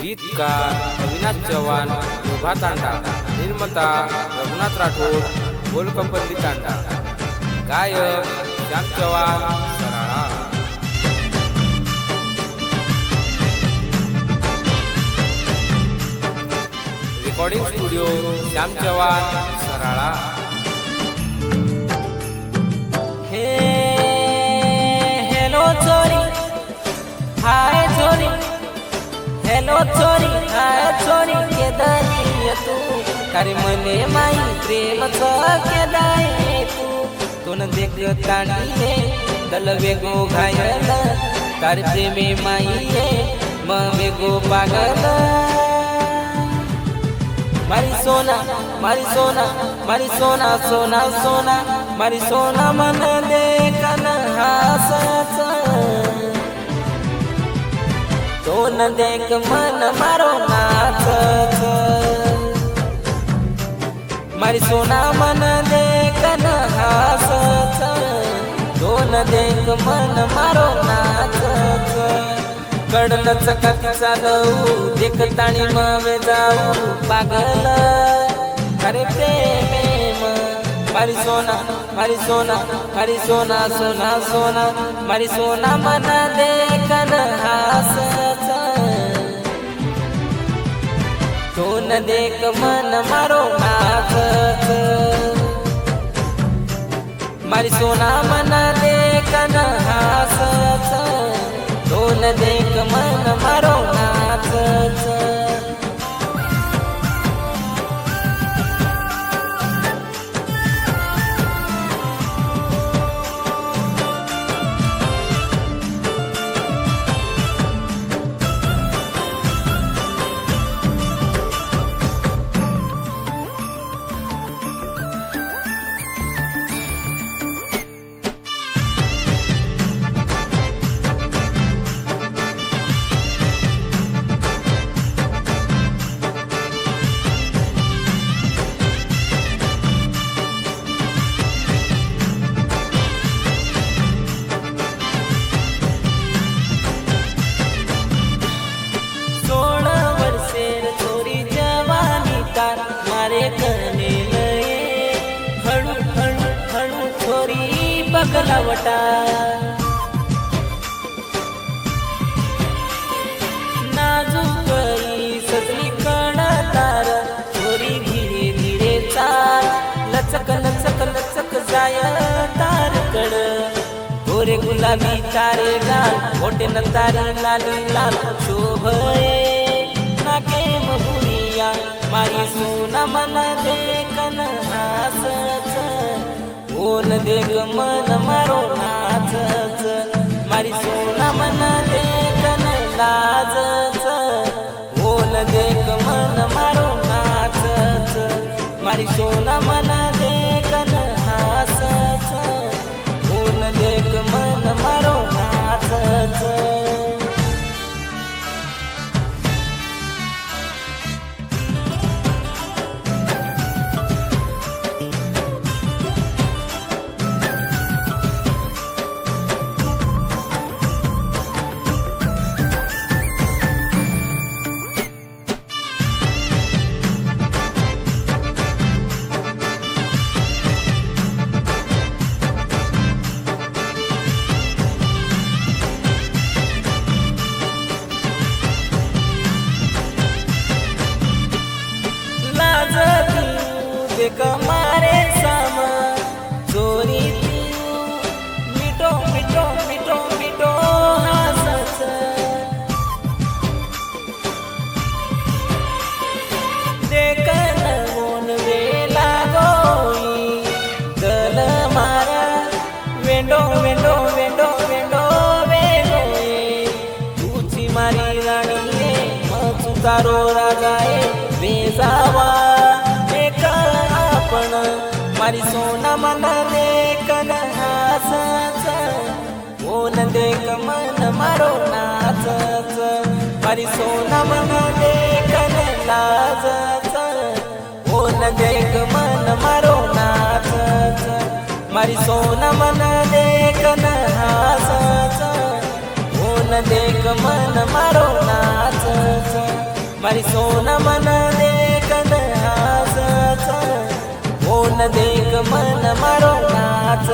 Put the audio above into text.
गीतकार अविनाश चव्हाण योगा तांडा, निर्माता रघुनाथ राठोड गोलकंपल्ली तांडा, गायक Shyam Chavan Sarala, recording studio Shyam Chavan Sarala. Hello चोरी हाय चोरी, हेलो चोरी हाय चोरी केदारी तू तारी मने माई प्रेमच केदाय तून देख ताणी दल वेगो घायल तारी प्रेमे माई म वेगो पागल। मारी सोना मारी सोना मारी सोना सोना सोना मारी सोना मन देखन हासच दोन देख मन मारो नाचच। मारी सोना मन देखन हासच दोन देख मन मारो नाचच। कडलच कथी चालवू देखताणी मग जाऊ पागल अरे प्रेमे मारी सोना मारी सोना मारी सोना सोना सोना मारी सोना मन देखन हासच दोन देख मन मारो नाचच। मारी सोना मन देखन हासच दोन देख मन मारो नाचच। बगलावटा नाजूक सजली कडा तार थोडी धीरे धीरे चाल लचक लचक लचक जाय तार कड गोरे गुलाबी तारे लाल मोठे न तारे लाली लाल शोभये नाके महुरिया मारी सोना मन देखन हासच ओन देख मन मारो नाचच। मारी सोना मन देखन लाजच ओन देख मन मारो नाचच। मारी सोना मन देखन हासच ओन देख मन मारो नाचच। देख मारे साम चोरी मिटो मिटो मिटो मिटो हासच। देखन मोन वेला गोई दल मारा वेंडो वेंडो वेंडो वेंडो वेगोई तुझी मारी राणी मग तारो राजाए बेजावा मारी सोना मन देखन हासच ओन देख मन मारो नाचच। मारी सोना मन देखन लाजच ओन देख मन मारो नाचच। मारी सोना मन देखन हासच ओन देख मन मारो नाचच। મારી સોના મન દેખ હાસ ઓન દેખ મન મારો નાચ